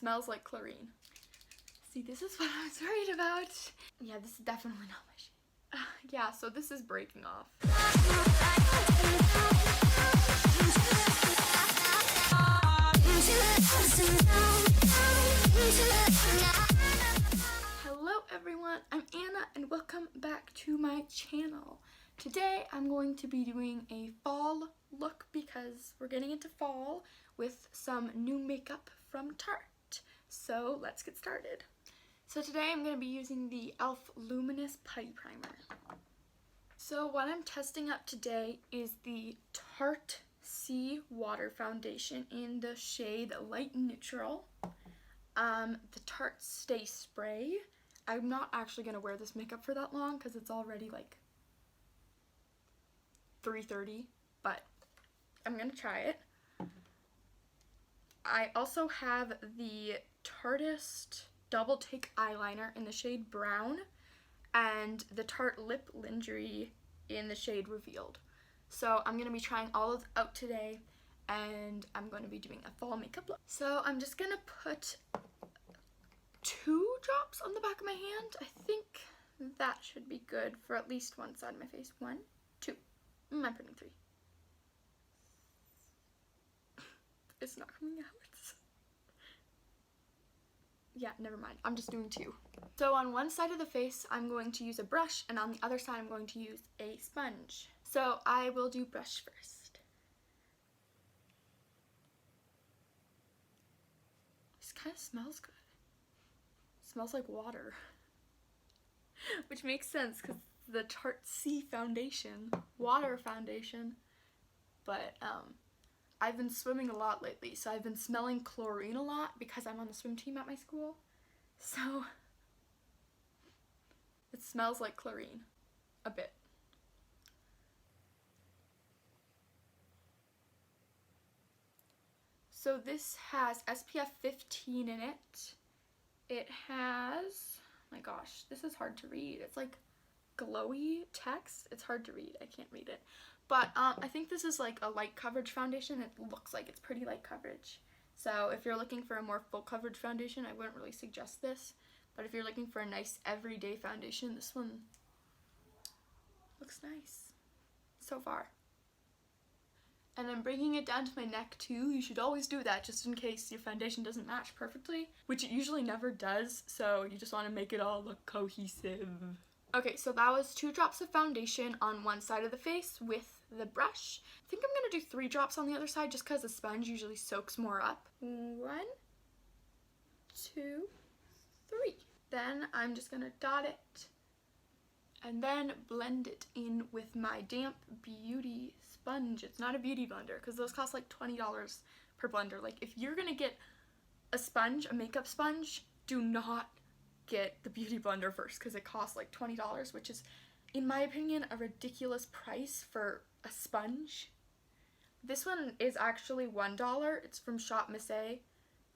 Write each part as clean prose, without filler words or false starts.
smells like chlorine. See, this is what I was worried about. Yeah, this is definitely not my shade. Yeah, so this is breaking off. Hello everyone, I'm Anna and welcome back to my channel. Today I'm going to be doing a fall look because we're getting into fall with some new makeup from Tarte. So let's get started. So today I'm going to be using the e.l.f. Luminous Putty Primer. So what I'm testing out today is the Tarte Sea Water Foundation in the shade Light Neutral. The Tarte Stay Spray. I'm not actually going to wear this makeup for that long because it's already like 3:30, but I'm going to try it. I also have the Tarteist Double Take Eyeliner in the shade Brown and the Tarte Lip Lingerie in the shade Revealed. So I'm going to be trying all of out today and I'm going to be doing a fall makeup look. So I'm just going to put 2 drops on the back of my hand. I think that should be good for at least one side of my face. 1, 2. I'm putting 3. It's not coming out. Yeah, never mind. I'm just doing 2. So on one side of the face, I'm going to use a brush, and on the other side, I'm going to use a sponge. So I will do brush first. This kind of smells good. It smells like water. Which makes sense because the Tarte Sea Foundation, water foundation. But I've been swimming a lot lately, so I've been smelling chlorine a lot because I'm on the swim team at my school. So it smells like chlorine a bit. So this has SPF 15 in it. It has, oh my gosh, this is hard to read. It's like glowy text. It's hard to read. I can't read it. But I think this is like a light coverage foundation. It looks like it's pretty light coverage. So if you're looking for a more full coverage foundation, I wouldn't really suggest this. But if you're looking for a nice everyday foundation, this one looks nice so far. And I'm bringing it down to my neck too. You should always do that just in case your foundation doesn't match perfectly, which it usually never does. So you just want to make it all look cohesive. Okay, so that was 2 drops of foundation on one side of the face with the brush. I think I'm going to do 3 drops on the other side just because the sponge usually soaks more up. 1, 2, 3. Then I'm just going to dot it and then blend it in with my damp beauty sponge. It's not a beauty blender because those cost like $20 per blender. Like if you're going to get a sponge, a makeup sponge, do not get the beauty blender first because it costs like $20, which is, in my opinion, a ridiculous price for a sponge. This one is actually $1. It's from Shop Miss A,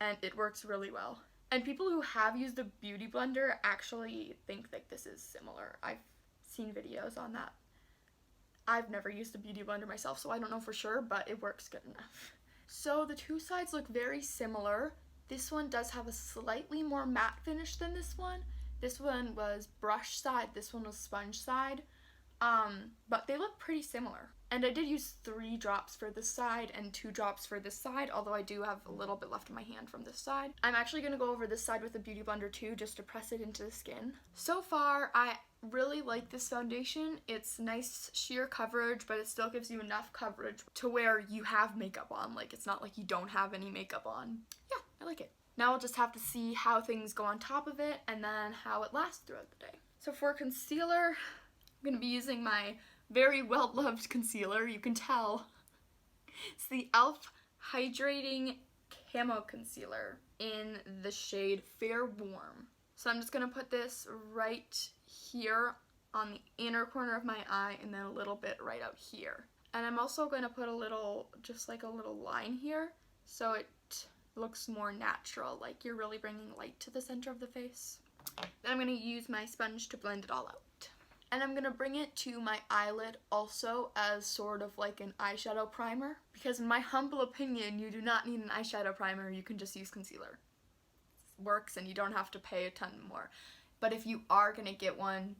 and it works really well. And people who have used the beauty blender actually think that this is similar. I've seen videos on that. I've never used a beauty blender myself, so I don't know for sure, but it works good enough. So the 2 sides look very similar. This one does have a slightly more matte finish than this one. This one was brush side, this one was sponge side. But they look pretty similar. And I did use 3 drops for this side and 2 drops for this side, although I do have a little bit left in my hand from this side. I'm actually going to go over this side with a beauty blender too, just to press it into the skin. So far, I really like this foundation. It's nice sheer coverage, but it still gives you enough coverage to where you have makeup on. Like, it's not like you don't have any makeup on. Yeah, I like it. Now we'll just have to see how things go on top of it and then how it lasts throughout the day. So for concealer, I'm going to be using my very well-loved concealer. You can tell. It's the e.l.f. Hydrating Camo Concealer in the shade Fair Warm. So I'm just going to put this right here on the inner corner of my eye and then a little bit right out here. And I'm also going to put a little, just like a little line here so it looks more natural, like you're really bringing light to the center of the face. Then I'm going to use my sponge to blend it all out. And I'm going to bring it to my eyelid also as sort of like an eyeshadow primer. Because in my humble opinion, you do not need an eyeshadow primer, you can just use concealer. works and you don't have to pay a ton more. But if you are gonna get one,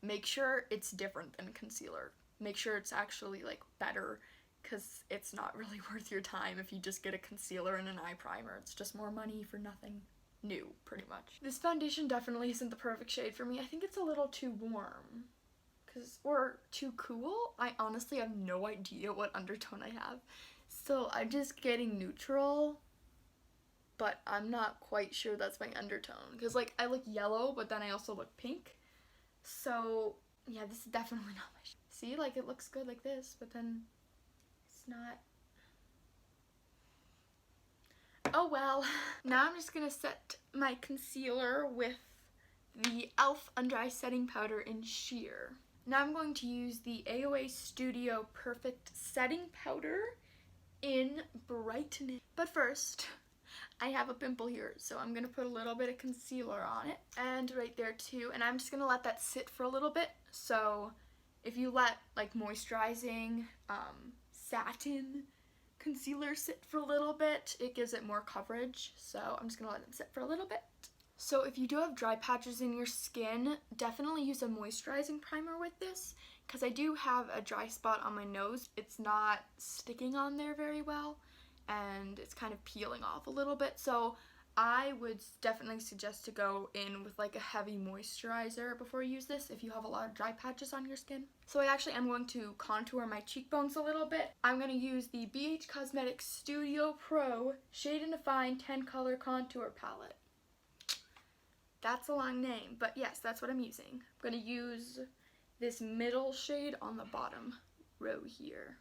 make sure it's different than concealer. Make sure it's actually like better, because it's not really worth your time if you just get a concealer and an eye primer. It's just more money for nothing new, pretty much. This foundation definitely isn't the perfect shade for me. I think it's a little too warm. Or too cool. I honestly have no idea what undertone I have. So I'm just getting neutral, but I'm not quite sure that's my undertone. Because like I look yellow, but then I also look pink. So yeah, this is definitely not my shade. See, like it looks good like this, but then it's not. Oh well. Now I'm just gonna set my concealer with the e.l.f. Under Eye Setting Powder in Sheer. Now I'm going to use the AOA Studio Perfect Setting Powder in Brightening. But first, I have a pimple here, so I'm gonna put a little bit of concealer on it, and right there too, and I'm just gonna let that sit for a little bit. So if you let like moisturizing satin concealer sit for a little bit, it gives it more coverage. So I'm just gonna let them sit for a little bit. So if you do have dry patches in your skin, definitely use a moisturizing primer with this, because I do have a dry spot on my nose. It's not sticking on there very well, and it's kind of peeling off a little bit. So I would definitely suggest to go in with like a heavy moisturizer before you use this if you have a lot of dry patches on your skin. So I actually am going to contour my cheekbones a little bit. I'm going to use the BH Cosmetics Studio Pro Shade and Define 10 Color Contour Palette. That's a long name, but yes, that's what I'm using. I'm going to use this middle shade on the bottom row here.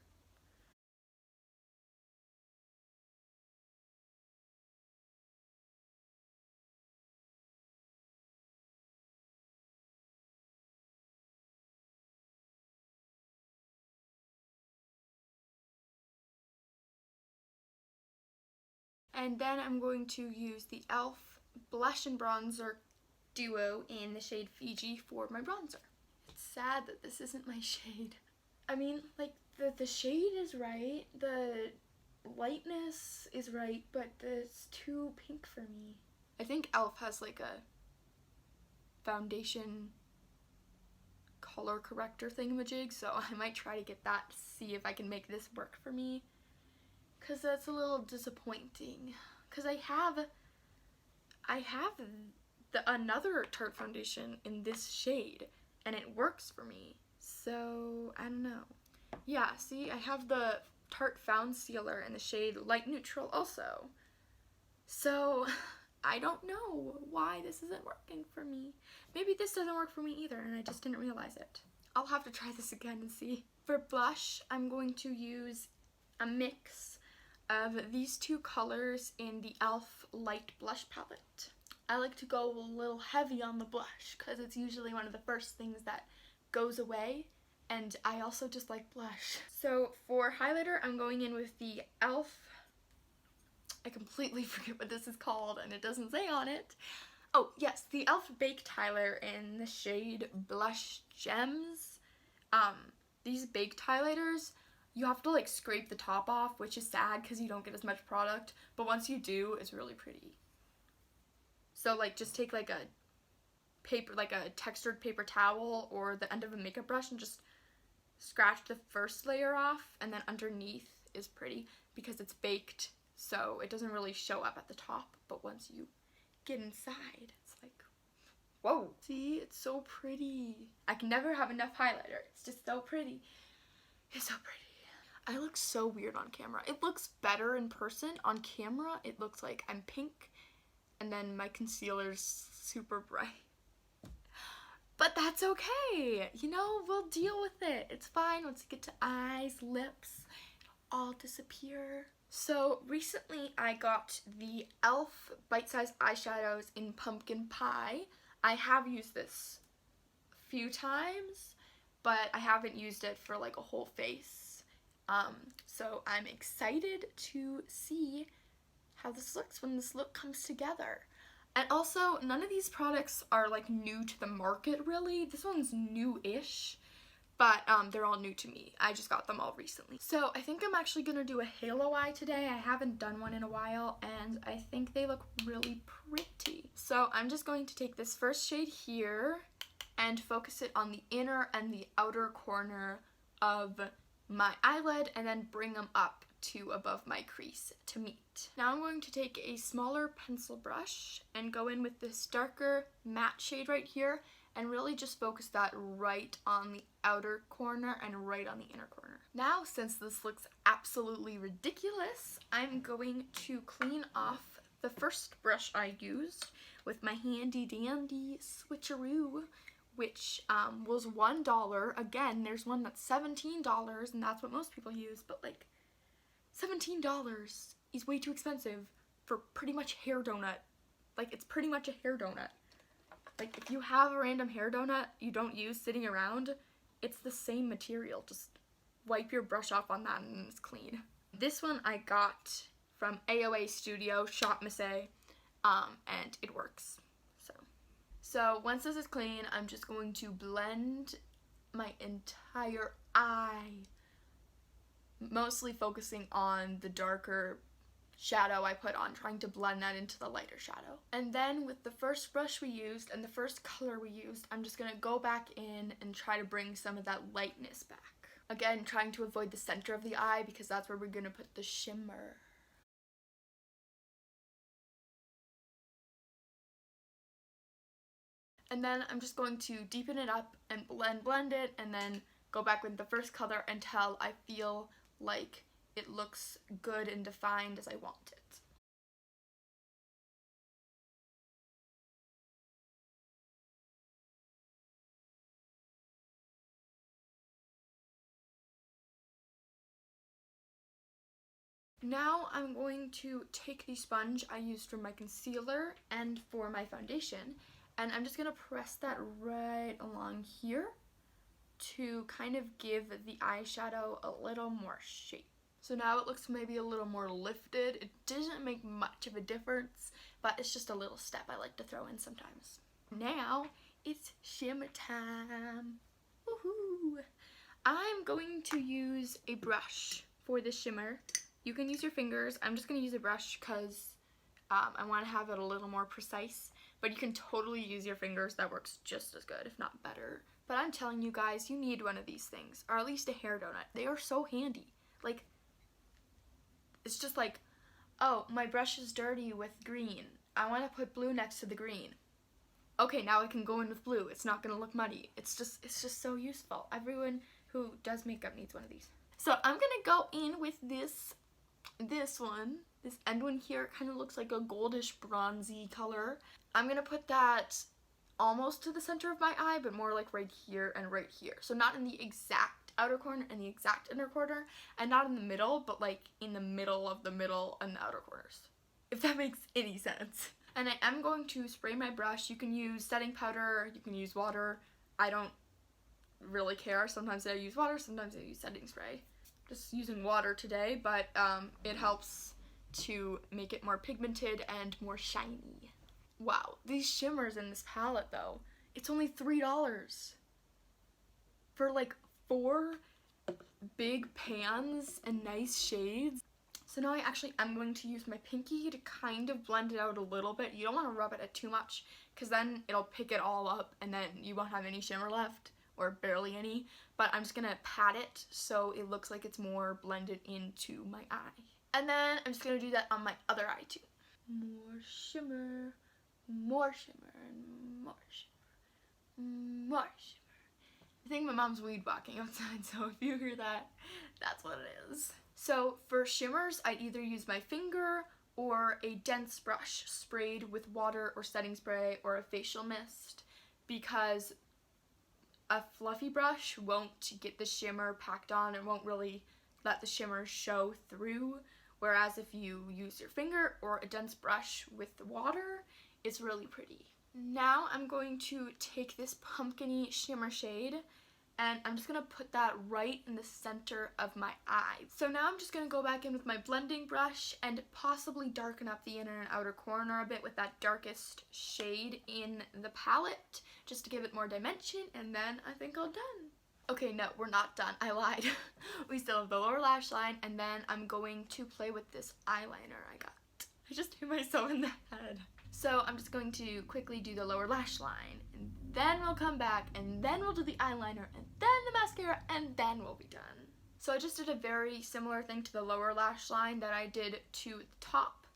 And then I'm going to use the e.l.f. Blush and Bronzer Duo in the shade Fiji for my bronzer. It's sad that this isn't my shade. I mean, like, the shade is right, the lightness is right, but it's too pink for me. I think e.l.f. has like a foundation color corrector thingamajig, so I might try to get that to see if I can make this work for me. Because that's a little disappointing. Because I have another Tarte foundation in this shade, and it works for me. So, I don't know. Yeah, see, I have the Tarte Found Sealer in the shade Light Neutral also. So, I don't know why this isn't working for me. Maybe this doesn't work for me either, and I just didn't realize it. I'll have to try this again and see. For blush, I'm going to use a mix of these two colors in the e.l.f. Light Blush Palette. I like to go a little heavy on the blush because it's usually one of the first things that goes away, and I also just like blush. So for highlighter, I'm going in with the e.l.f. I completely forget what this is called and it doesn't say on it. Oh yes, the e.l.f. Baked Highlighter in the shade Blush Gems. These baked highlighters, you have to like scrape the top off, which is sad because you don't get as much product, but once you do, it's really pretty. So like just take like a textured paper towel or the end of a makeup brush and just scratch the first layer off, and then underneath is pretty because it's baked, so it doesn't really show up at the top, but once you get inside, it's like, whoa. See, it's so pretty. I can never have enough highlighter. It's just so pretty. It's so pretty. I look so weird on camera. It looks better in person. On camera, it looks like I'm pink, and then my concealer's super bright. But that's okay. You know, we'll deal with it. It's fine. Once you get to eyes, lips, it'll all disappear. So recently I got the e.l.f. bite-sized eyeshadows in Pumpkin Pie. I have used this a few times, but I haven't used it for like a whole face. So I'm excited to see how this looks when this look comes together. And also, none of these products are like new to the market really. This one's new-ish, but they're all new to me. I just got them all recently. So I think I'm actually gonna do a halo eye today. I haven't done one in a while, and I think they look really pretty. So I'm just going to take this first shade here and focus it on the inner and the outer corner of my eyelid, and then bring them up to above my crease to meet. Now I'm going to take a smaller pencil brush and go in with this darker matte shade right here, and really just focus that right on the outer corner and right on the inner corner. Now, since this looks absolutely ridiculous, I'm going to clean off the first brush I used with my handy dandy switcheroo, which was $1. Again, there's one that's $17, and that's what most people use, but like, $17 is way too expensive for pretty much hair donut. Like, it's pretty much a hair donut. Like, if you have a random hair donut you don't use sitting around, it's the same material. Just wipe your brush off on that and it's clean. This one I got from AOA Studio, Shop Miss A, and it works. So once this is clean, I'm just going to blend my entire eye, mostly focusing on the darker shadow I put on, trying to blend that into the lighter shadow. And then with the first brush we used and the first color we used, I'm just going to go back in and try to bring some of that lightness back. Again, trying to avoid the center of the eye because that's where we're going to put the shimmer. And then I'm just going to deepen it up and blend it, and then go back with the first color until I feel like it looks good and defined as I want it. Now I'm going to take the sponge I used for my concealer and for my foundation, and I'm just going to press that right along here to kind of give the eyeshadow a little more shape. So now it looks maybe a little more lifted. It doesn't make much of a difference, but it's just a little step I like to throw in sometimes. Now it's shimmer time. Woohoo! I'm going to use a brush for this shimmer. You can use your fingers. I'm just going to use a brush because I want to have it a little more precise, but you can totally use your fingers. That works just as good, if not better. But I'm telling you guys, you need one of these things, or at least a hair donut. They are so handy. Like, it's just like, oh, my brush is dirty with green. I want to put blue next to the green. Okay, now I can go in with blue. It's not going to look muddy. It's just so useful. Everyone who does makeup needs one of these. So I'm going to go in with this one. This end one here kind of looks like a goldish bronzy color. I'm going to put that almost to the center of my eye, but more like right here and right here. So not in the exact outer corner and the exact inner corner, and not in the middle, but like in the middle of the middle and the outer corners, if that makes any sense. And I am going to spray my brush. You can use setting powder, you can use water. I don't really care. Sometimes I use water, sometimes I use setting spray. Just using water today, but it helps to make it more pigmented and more shiny. Wow, these shimmers in this palette though, it's only $3 for like 4 big pans and nice shades. So now I'm going to use my pinky to kind of blend it out a little bit. You don't want to rub it too much because then it'll pick it all up and then you won't have any shimmer left, or barely any. But I'm just going to pat it so it looks like it's more blended into my eye. And then I'm just going to do that on my other eye too. More shimmer, more shimmer, and more shimmer, more shimmer. I think my mom's weed whacking outside, so if you hear that, that's what it is. So for shimmers, I either use my finger or a dense brush sprayed with water or setting spray or a facial mist, because a fluffy brush won't get the shimmer packed on. It won't really let the shimmer show through, whereas if you use your finger or a dense brush with the water, it's really pretty. Now I'm going to take this pumpkin-y shimmer shade and I'm just going to put that right in the center of my eye. So now I'm just going to go back in with my blending brush and possibly darken up the inner and outer corner a bit with that darkest shade in the palette, just to give it more dimension, and then I think I'm done. Okay, no, we're not done. I lied. We still have the lower lash line, and then I'm going to play with this eyeliner I got. I just hit myself in the head. So I'm just going to quickly do the lower lash line, and then we'll come back, and then we'll do the eyeliner, and then the mascara, and then we'll be done. So I just did a very similar thing to the lower lash line that I did to the top,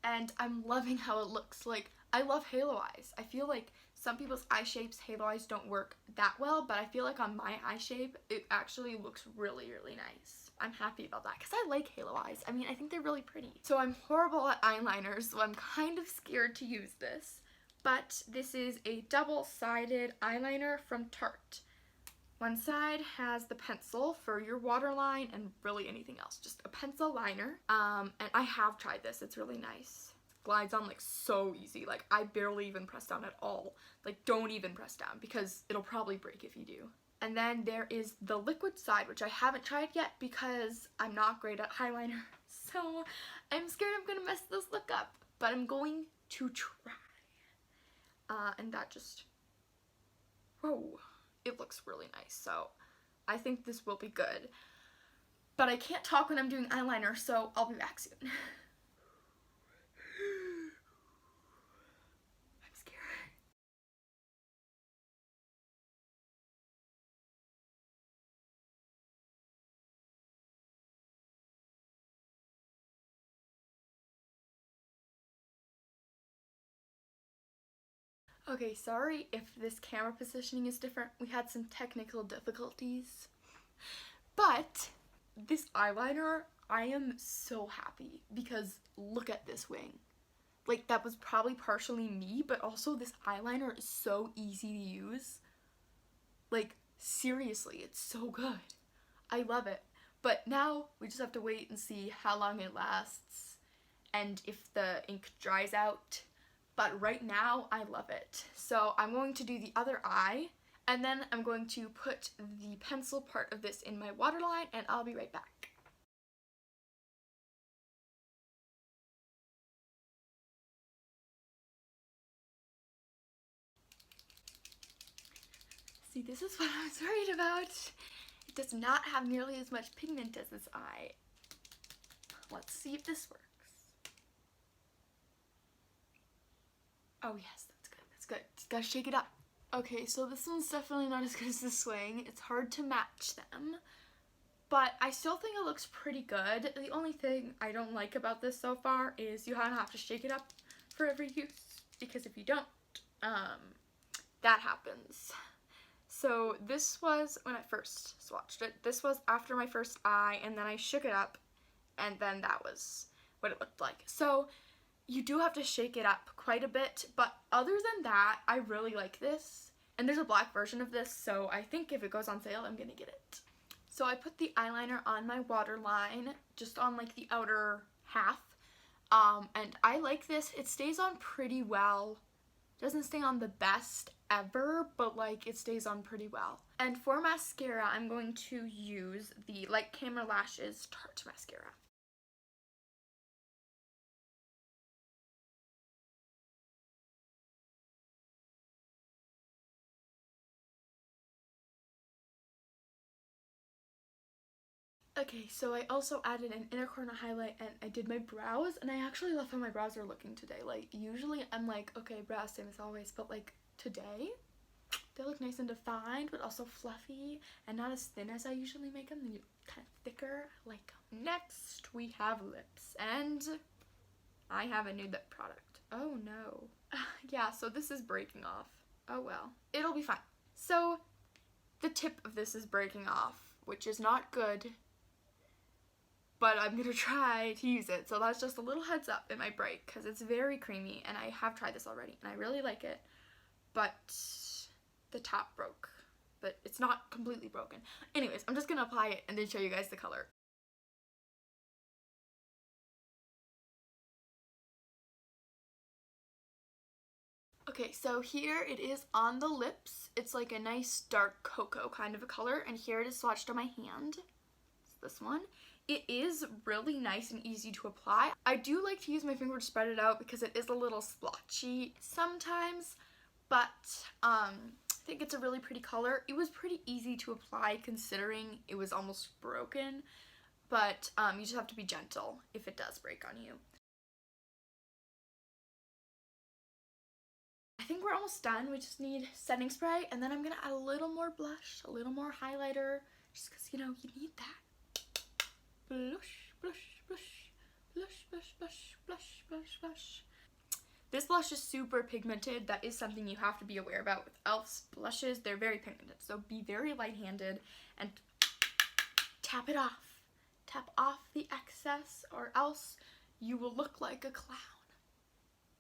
and I'm loving how it looks. Like, I love halo eyes. I feel like some people's eye shapes, halo eyes don't work that well, but I feel like on my eye shape, it actually looks really, really nice. I'm happy about that because I like halo eyes. I mean, I think they're really pretty. So I'm horrible at eyeliners, so I'm kind of scared to use this. But this is a double-sided eyeliner from Tarte. One side has the pencil for your waterline and really anything else. Just a pencil liner. And I have tried this. It's really nice. Glides on like so easy. Like, I barely even press down at all. Like, don't even press down because it'll probably break if you do. And then there is the liquid side, which I haven't tried yet because I'm not great at eyeliner. So I'm scared I'm gonna mess this look up, but I'm going to try. And that just, whoa, it looks really nice. So I think this will be good. But I can't talk when I'm doing eyeliner, so I'll be back soon. Okay, sorry if this camera positioning is different. We had some technical difficulties. But this eyeliner, I am so happy because look at this wing. Like, that was probably partially me, but also this eyeliner is so easy to use. Like, seriously, it's so good. I love it. But now we just have to wait and see how long it lasts and if the ink dries out. But right now, I love it. So I'm going to do the other eye, and then I'm going to put the pencil part of this in my waterline, and I'll be right back. See, this is what I was worried about. It does not have nearly as much pigment as this eye. Let's see if this works. Oh yes, that's good, that's good. Just gotta shake it up. Okay, so this one's definitely not as good as the swing. It's hard to match them, but I still think it looks pretty good. The only thing I don't like about this so far is you have to shake it up for every use, because if you don't, that happens. So this was when I first swatched it. This was after my first eye, and then I shook it up, and then that was what it looked like. So you do have to shake it up quite a bit, but other than that, I really like this. And there's a black version of this, so I think if it goes on sale, I'm gonna get it. So I put the eyeliner on my waterline, just on like the outer half. And I like this. It stays on pretty well. Doesn't stay on the best ever, but like it stays on pretty well. And for mascara, I'm going to use the Light Camera Lashes Tarte Mascara. Okay, so I also added an inner corner highlight and I did my brows, and I actually love how my brows are looking today. Like, usually I'm like, okay, brows same as always, but like today, they look nice and defined, but also fluffy and not as thin as I usually make them. They're kind of thicker. I like them. Next, we have lips, and I have a new lip product. Oh no. Yeah, so this is breaking off. Oh well. It'll be fine. So, the tip of this is breaking off, which is not good, but I'm gonna try to use it. So that's just a little heads up, it might break because it's very creamy, and I have tried this already and I really like it, but the top broke, but it's not completely broken. Anyways, I'm just gonna apply it and then show you guys the color. Okay, so here it is on the lips. It's like a nice dark cocoa kind of a color, and here it is swatched on my hand. It's this one. It is really nice and easy to apply. I do like to use my finger to spread it out because it is a little splotchy sometimes, but I think it's a really pretty color. It was pretty easy to apply considering it was almost broken, but you just have to be gentle if it does break on you. I think we're almost done. We just need setting spray, and then I'm gonna add a little more blush, a little more highlighter, just because, you know, you need that. Blush, blush, blush, blush, blush, blush, blush, blush, blush. This blush is super pigmented. That is something you have to be aware about with e.l.f.'s blushes. They're very pigmented, so be very light-handed and tap it off. Tap off the excess, or else you will look like a clown.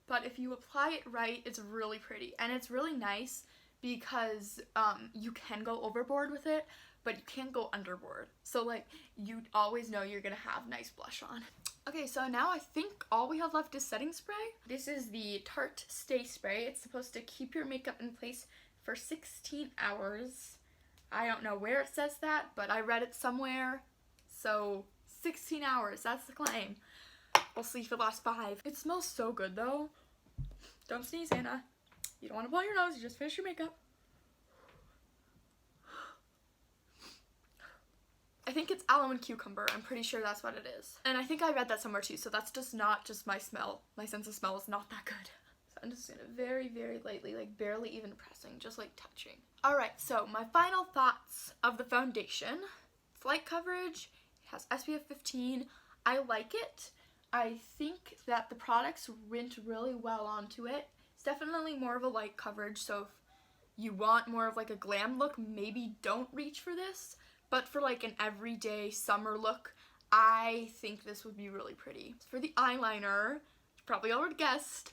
But if you apply it right, it's really pretty. And it's really nice because you can go overboard with it, but you can't go underboard. So like, you always know you're gonna have nice blush on. Okay, so now I think all we have left is setting spray. This is the Tarte Stay Spray. It's supposed to keep your makeup in place for 16 hours. I don't know where it says that, but I read it somewhere. So 16 hours, that's the claim. We'll see if it lasts 5. It smells so good though. Don't sneeze, Anna. You don't want to blow your nose, you just finish your makeup. I think it's aloe and cucumber. I'm pretty sure that's what it is. And I think I read that somewhere too, so that's just not just my smell. My sense of smell is not that good. So I'm just gonna very, very lightly, like barely even pressing, just like touching. Alright, so my final thoughts of the foundation. It's light coverage, it has SPF 15. I like it. I think that the products went really well onto it. It's definitely more of a light coverage, so if you want more of like a glam look, maybe don't reach for this. But for like an everyday summer look, I think this would be really pretty. For the eyeliner, you probably already guessed,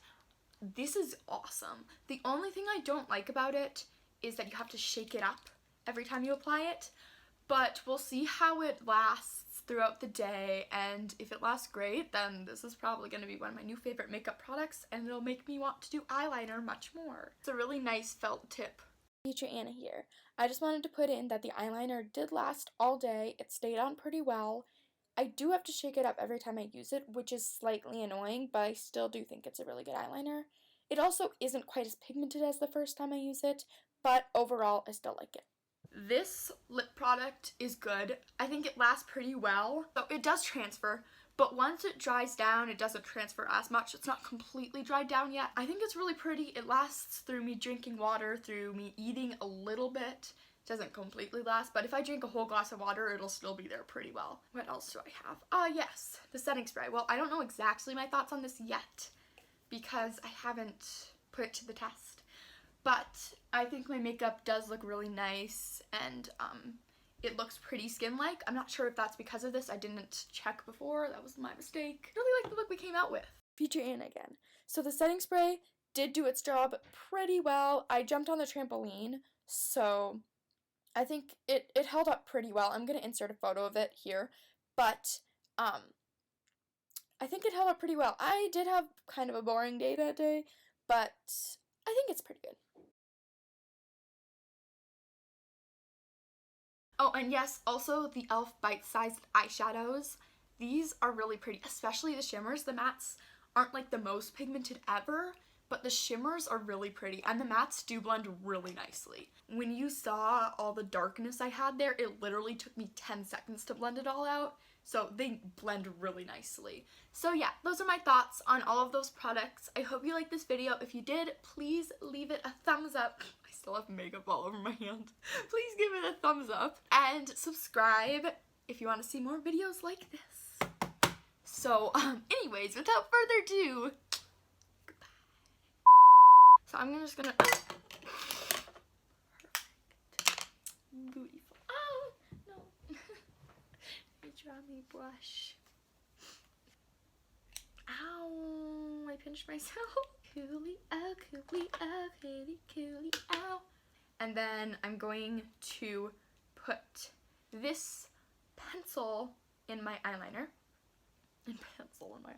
this is awesome. The only thing I don't like about it is that you have to shake it up every time you apply it. But we'll see how it lasts throughout the day, and if it lasts great, then this is probably going to be one of my new favorite makeup products, and it'll make me want to do eyeliner much more. It's a really nice felt tip. Future Anna here. I just wanted to put in that the eyeliner did last all day. It stayed on pretty well. I do have to shake it up every time I use it, which is slightly annoying, but I still do think it's a really good eyeliner. It also isn't quite as pigmented as the first time I use it, but overall I still like it. This lip product is good. I think it lasts pretty well. So it does transfer, but once it dries down, it doesn't transfer as much. It's not completely dried down yet. I think it's really pretty. It lasts through me drinking water, through me eating a little bit. It doesn't completely last, but if I drink a whole glass of water, it'll still be there pretty well. What else do I have? Yes, the setting spray. Well, I don't know exactly my thoughts on this yet because I haven't put it to the test. But I think my makeup does look really nice, and it looks pretty skin-like. I'm not sure if that's because of this. I didn't check before. That was my mistake. I really like the look we came out with. Future Anna again. So the setting spray did do its job pretty well. I jumped on the trampoline, so I think it held up pretty well. I'm going to insert a photo of it here, but I think it held up pretty well. I did have kind of a boring day that day, but I think it's pretty good. Oh, and yes, also the e.l.f. bite-sized eyeshadows. These are really pretty, especially the shimmers. The mattes aren't like the most pigmented ever, but the shimmers are really pretty, and the mattes do blend really nicely. When you saw all the darkness I had there, it literally took me 10 seconds to blend it all out, so they blend really nicely. So yeah, those are my thoughts on all of those products. I hope you liked this video. If you did, please leave it a thumbs up. I still have makeup all over my hand. Please give it a thumbs up and subscribe if you want to see more videos like this. So anyways, without further ado, goodbye. So I'm just gonna perfect, beautiful. Oh no. Let me draw me brush. Ow, I pinched myself. Coolie, oh, coolie, oh, coolie, coolie, ow. And then I'm going to put this pencil in my eyeliner. And pencil in my